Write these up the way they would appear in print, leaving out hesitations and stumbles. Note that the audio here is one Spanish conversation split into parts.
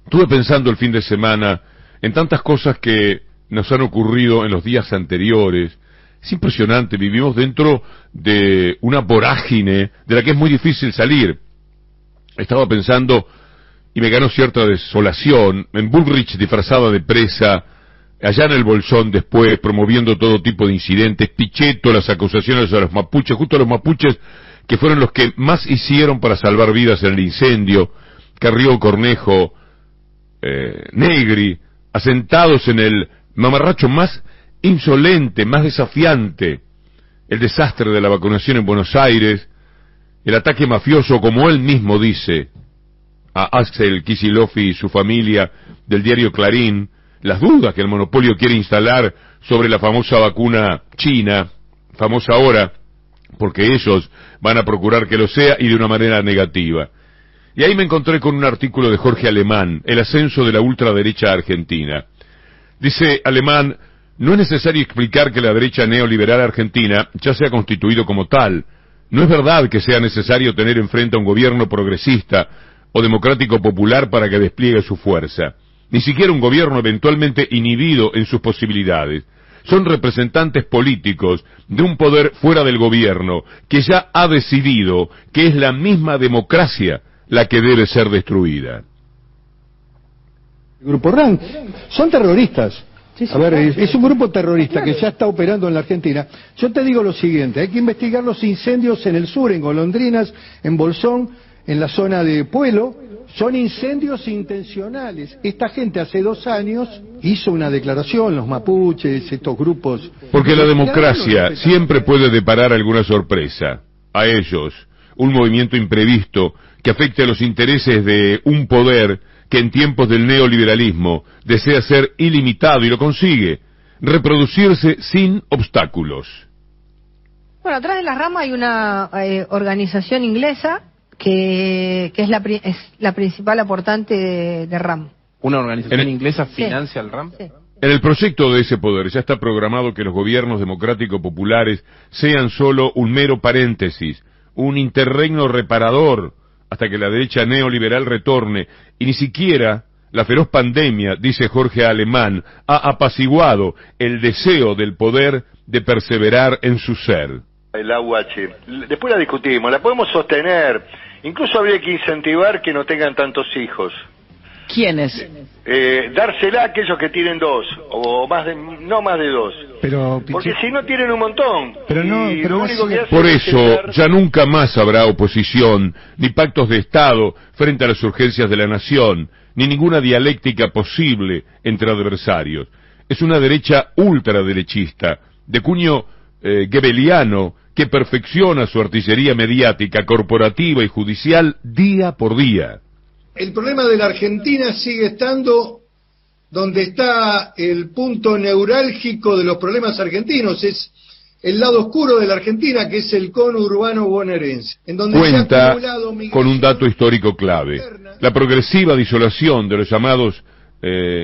Estuve pensando el fin de semana en tantas cosas que nos han ocurrido en los días anteriores. Es impresionante, vivimos dentro de una vorágine de la que es muy difícil salir. Estaba pensando, y me ganó cierta desolación, en Bullrich disfrazada de presa, allá en el Bolsón después, promoviendo todo tipo de incidentes, Pichetto, las acusaciones a los mapuches, justo a los mapuches, que fueron los que más hicieron para salvar vidas en el incendio, Carrió, Cornejo, Negri, asentados en el mamarracho más insolente, más desafiante, el desastre de la vacunación en Buenos Aires, el ataque mafioso, como él mismo dice, a Axel Kicillof y su familia del diario Clarín, las dudas que el monopolio quiere instalar sobre la famosa vacuna china, famosa ahora, porque ellos van a procurar que lo sea y de una manera negativa. Y ahí me encontré con un artículo de Jorge Alemán, el ascenso de la ultraderecha argentina. Dice Alemán, no es necesario explicar que la derecha neoliberal argentina ya se ha constituido como tal. No es verdad que sea necesario tener enfrente a un gobierno progresista o democrático popular para que despliegue su fuerza. Ni siquiera un gobierno eventualmente inhibido en sus posibilidades. Son representantes políticos de un poder fuera del gobierno que ya ha decidido que es la misma democracia la que debe ser destruida. El Grupo RAN son terroristas. A ver, es un grupo terrorista que ya está operando en la Argentina. Yo te digo lo siguiente, hay que investigar los incendios en el sur, en Golondrinas, en Bolsón, en la zona de Puelo. Son incendios intencionales. Esta gente hace 2 años hizo una declaración, los mapuches, estos grupos... Porque la democracia siempre puede deparar alguna sorpresa. A ellos, un movimiento imprevisto que afecte a los intereses de un poder que en tiempos del neoliberalismo desea ser ilimitado y lo consigue, reproducirse sin obstáculos. Bueno, atrás de la rama hay una organización inglesa que es la principal aportante de RAM. ¿Una organización inglesa financia al RAM? Sí. En el proyecto de ese poder ya está programado que los gobiernos democrático-populares sean solo un mero paréntesis, un interregno reparador, hasta que la derecha neoliberal retorne, y ni siquiera la feroz pandemia, dice Jorge Alemán, ha apaciguado el deseo del poder de perseverar en su ser. El AUH, después la discutimos, la podemos sostener, incluso habría que incentivar que no tengan tantos hijos. ¿Quiénes? Dársela a aquellos que tienen 2, o más de, no más de 2. Pero, porque si no tienen un montón. Pero no, y pero lo único que por hace eso es ya nunca más habrá oposición, ni pactos de Estado frente a las urgencias de la nación, ni ninguna dialéctica posible entre adversarios. Es una derecha ultraderechista, de cuño goebbeliano, que perfecciona su artillería mediática, corporativa y judicial día por día. El problema de la Argentina sigue estando donde está el punto neurálgico de los problemas argentinos, es el lado oscuro de la Argentina, que es el cono urbano bonaerense, en donde cuenta con un dato histórico clave: la progresiva disolación de los llamados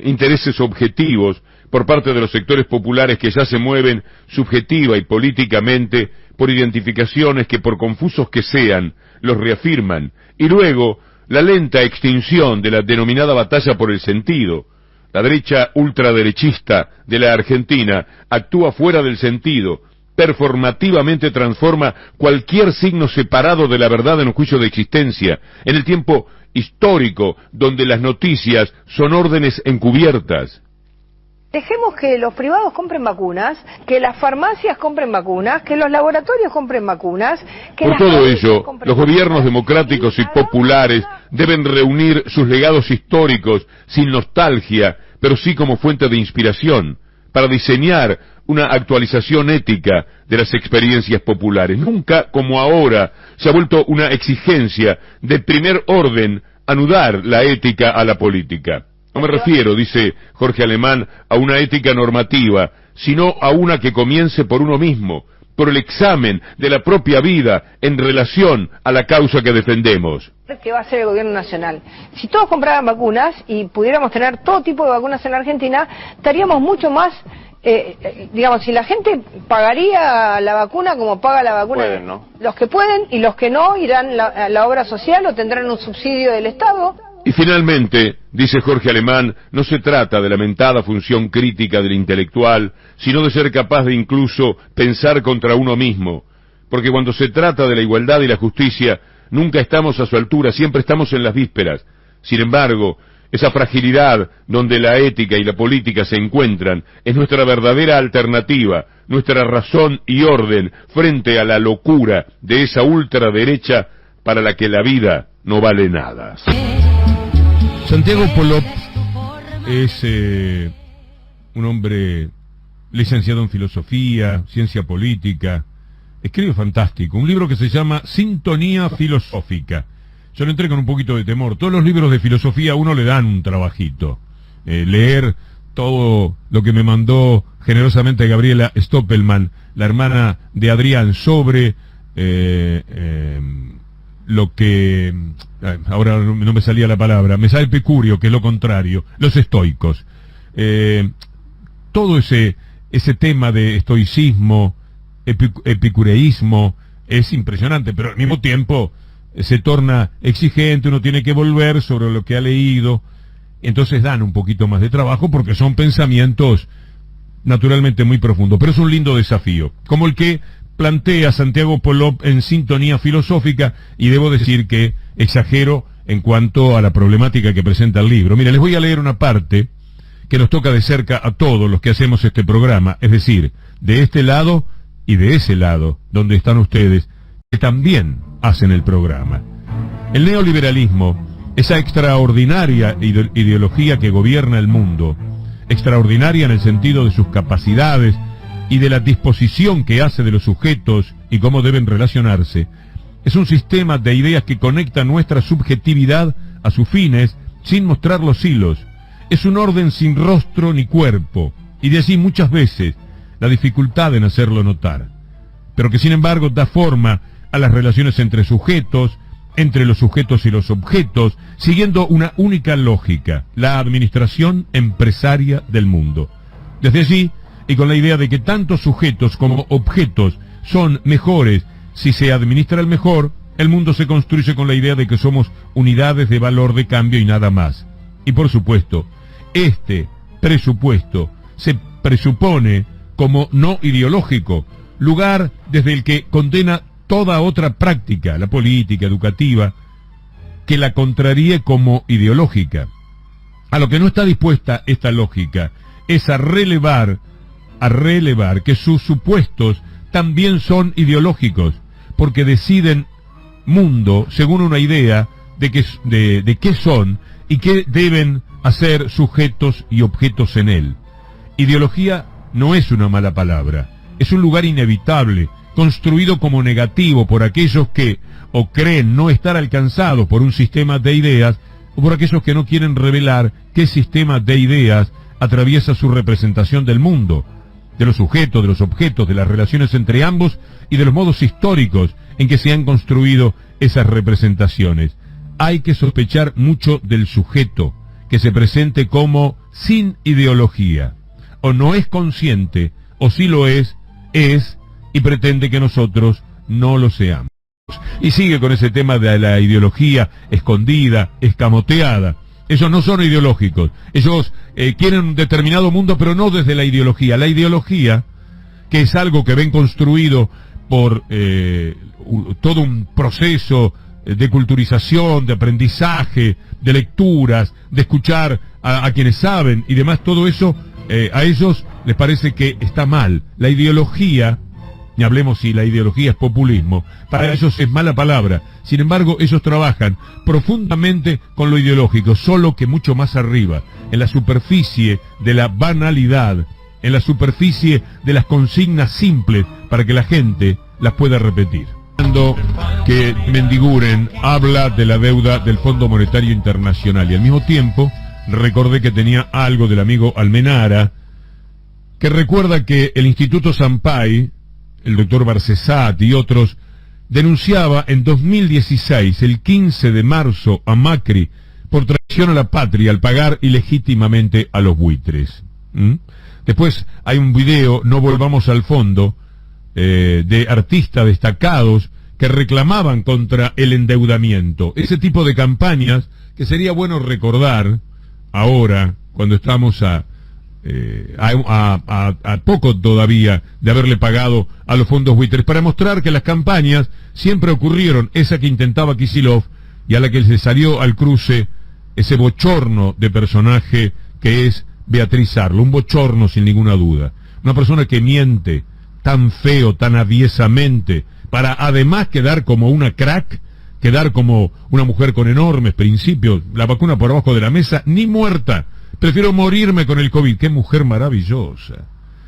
intereses objetivos por parte de los sectores populares que ya se mueven subjetiva y políticamente por identificaciones que, por confusos que sean, los reafirman, y luego la lenta extinción de la denominada batalla por el sentido. La derecha ultraderechista de la Argentina actúa fuera del sentido, performativamente transforma cualquier signo separado de la verdad en un juicio de existencia, en el tiempo histórico donde las noticias son órdenes encubiertas. Dejemos que los privados compren vacunas, que las farmacias compren vacunas, que los laboratorios compren vacunas, que por todo ello, los gobiernos democráticos y populares deben reunir sus legados históricos sin nostalgia, pero sí como fuente de inspiración, para diseñar una actualización ética de las experiencias populares. Nunca, como ahora, se ha vuelto una exigencia de primer orden anudar la ética a la política. No me refiero, dice Jorge Alemán, a una ética normativa, sino a una que comience por uno mismo, por el examen de la propia vida en relación a la causa que defendemos. ¿Qué va a hacer el gobierno nacional? Si todos compraran vacunas y pudiéramos tener todo tipo de vacunas en la Argentina, estaríamos mucho más, digamos, si la gente pagaría la vacuna como paga la vacuna, pueden, ¿no? Los que pueden y los que no irán a la obra social o tendrán un subsidio del Estado. Y finalmente, dice Jorge Alemán, no se trata de la mentada función crítica del intelectual, sino de ser capaz de incluso pensar contra uno mismo, porque cuando se trata de la igualdad y la justicia, nunca estamos a su altura, siempre estamos en las vísperas. Sin embargo, esa fragilidad donde la ética y la política se encuentran es nuestra verdadera alternativa, nuestra razón y orden frente a la locura de esa ultraderecha para la que la vida no vale nada. Santiago Polop es un hombre licenciado en filosofía, ciencia política, escribe fantástico, un libro que se llama Sintonía Filosófica. Yo lo entré con un poquito de temor. Todos los libros de filosofía a uno le dan un trabajito. Leer todo lo que me mandó generosamente Gabriela Stoppelman, la hermana de Adrián, sobre lo que... ahora no me salía la palabra, me sale Epicurio, que es lo contrario, los estoicos. Todo ese tema de estoicismo, epicureísmo, es impresionante, pero al mismo tiempo se torna exigente, uno tiene que volver sobre lo que ha leído, entonces dan un poquito más de trabajo porque son pensamientos naturalmente muy profundos, pero es un lindo desafío, como el que plantea Santiago Polop en Sintonía Filosófica, y debo decir que exagero en cuanto a la problemática que presenta el libro. Mira, les voy a leer una parte que nos toca de cerca a todos los que hacemos este programa, es decir, de este lado y de ese lado, donde están ustedes, que también hacen el programa. El neoliberalismo, esa extraordinaria ideología que gobierna el mundo, extraordinaria en el sentido de sus capacidades y de la disposición que hace de los sujetos y cómo deben relacionarse, es un sistema de ideas que conecta nuestra subjetividad a sus fines sin mostrar los hilos. Es un orden sin rostro ni cuerpo, y de allí muchas veces la dificultad en hacerlo notar, pero que sin embargo da forma a las relaciones entre sujetos, entre los sujetos y los objetos, siguiendo una única lógica, la administración empresaria del mundo. Desde allí, y con la idea de que tanto sujetos como objetos son mejores si se administra el mejor, el mundo se construye con la idea de que somos unidades de valor de cambio y nada más. Y por supuesto, este presupuesto se presupone como no ideológico, lugar desde el que condena toda otra práctica, la política, educativa, que la contraríe como ideológica. A lo que no está dispuesta esta lógica es a relevar que sus supuestos también son ideológicos, porque deciden mundo según una idea de qué son y qué deben hacer sujetos y objetos en él. Ideología no es una mala palabra, es un lugar inevitable, construido como negativo por aquellos que o creen no estar alcanzados por un sistema de ideas, o por aquellos que no quieren revelar qué sistema de ideas atraviesa su representación del mundo, de los sujetos, de los objetos, de las relaciones entre ambos y de los modos históricos en que se han construido esas representaciones. Hay que sospechar mucho del sujeto, que se presente como sin ideología. O no es consciente, o si lo es, y pretende que nosotros no lo seamos. Y sigue con ese tema de la ideología escondida, escamoteada. Ellos no son ideológicos, ellos quieren un determinado mundo, pero no desde la ideología. La ideología, que es algo que ven construido por todo un proceso de culturización, de aprendizaje, de lecturas, de escuchar a quienes saben y demás, todo eso a ellos les parece que está mal. La ideología, ni hablemos si la ideología es populismo, para ellos es mala palabra. Sin embargo, ellos trabajan profundamente con lo ideológico, solo que mucho más arriba, en la superficie de la banalidad, en la superficie de las consignas simples, para que la gente las pueda repetir. Que Mendiguren habla de la deuda del Fondo Monetario Internacional, y al mismo tiempo recordé que tenía algo del amigo Almenara, que recuerda que el Instituto Sampaio, el doctor Barcesat y otros, denunciaba en 2016, el 15 de marzo, a Macri por traición a la patria al pagar ilegítimamente a los buitres. Después hay un video, No volvamos al fondo, de artistas destacados que reclamaban contra el endeudamiento. Ese tipo de campañas que sería bueno recordar ahora, cuando estamos a poco todavía de haberle pagado a los fondos buitres, para mostrar que las campañas siempre ocurrieron, esa que intentaba Kicillof y a la que se salió al cruce ese bochorno de personaje que es Beatriz Arlo, un bochorno sin ninguna duda, una persona que miente tan feo, tan aviesamente, para además quedar como una crack, quedar como una mujer con enormes principios, la vacuna por abajo de la mesa, ni muerta. Prefiero morirme con el COVID. ¡Qué mujer maravillosa!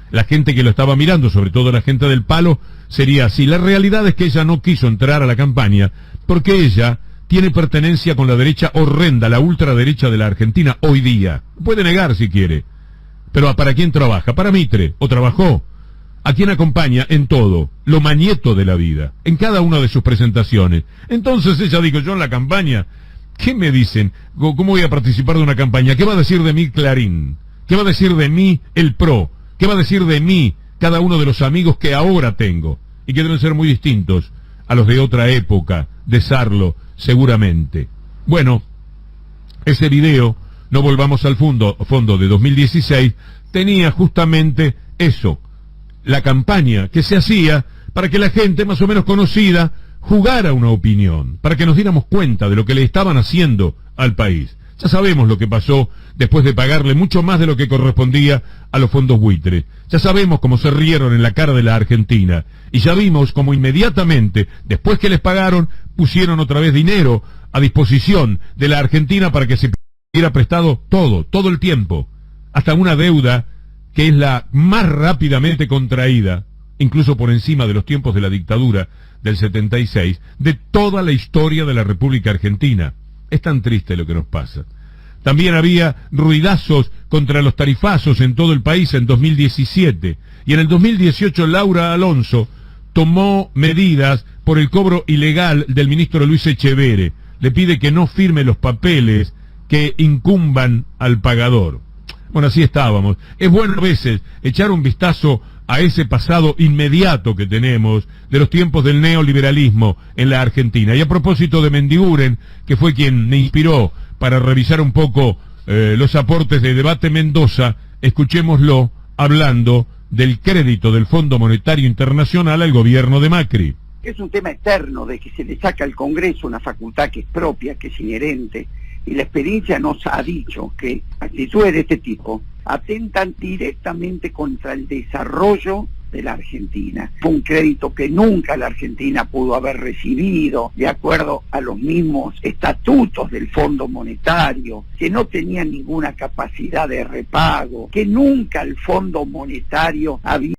La gente que lo estaba mirando, sobre todo la gente del palo, sería así. La realidad es que ella no quiso entrar a la campaña porque ella tiene pertenencia con la derecha horrenda, la ultraderecha de la Argentina hoy día. Puede negar si quiere. Pero ¿para quién trabaja? Para Mitre. ¿O trabajó? ¿A quién acompaña en todo? Lo Mañeto de la vida. En cada una de sus presentaciones. Entonces ella dijo, yo en la campaña... ¿Qué me dicen? ¿Cómo voy a participar de una campaña? ¿Qué va a decir de mí Clarín? ¿Qué va a decir de mí el PRO? ¿Qué va a decir de mí cada uno de los amigos que ahora tengo? Y que deben ser muy distintos a los de otra época, de Sarlo, seguramente. Bueno, ese video, no volvamos al fondo de 2016, tenía justamente eso, la campaña que se hacía para que la gente más o menos conocida jugara una opinión, para que nos diéramos cuenta de lo que le estaban haciendo al país. Ya sabemos lo que pasó después de pagarle mucho más de lo que correspondía a los fondos buitres. Ya sabemos cómo se rieron en la cara de la Argentina. Y ya vimos cómo inmediatamente, después que les pagaron, pusieron otra vez dinero a disposición de la Argentina para que se pidiera prestado todo el tiempo. Hasta una deuda que es la más rápidamente contraída, incluso por encima de los tiempos de la dictadura del 76, de toda la historia de la República Argentina. Es tan triste lo que nos pasa. También había ruidazos contra los tarifazos en todo el país en 2017, y en el 2018 Laura Alonso tomó medidas por el cobro ilegal del ministro Luis Echeverre. Le pide que no firme los papeles que incumban al pagador. Bueno, así estábamos. Es bueno a veces echar un vistazo a ese pasado inmediato que tenemos de los tiempos del neoliberalismo en la Argentina. Y a propósito de Mendiguren, que fue quien me inspiró para revisar un poco los aportes de Debate Mendoza, escuchémoslo hablando del crédito del Fondo Monetario Internacional al gobierno de Macri. Es un tema eterno de que se le saca al Congreso una facultad que es propia, que es inherente, y la experiencia nos ha dicho que actitudes de este tipo atentan directamente contra el desarrollo de la Argentina. Fue un crédito que nunca la Argentina pudo haber recibido, de acuerdo a los mismos estatutos del Fondo Monetario, que no tenía ninguna capacidad de repago, que nunca el Fondo Monetario había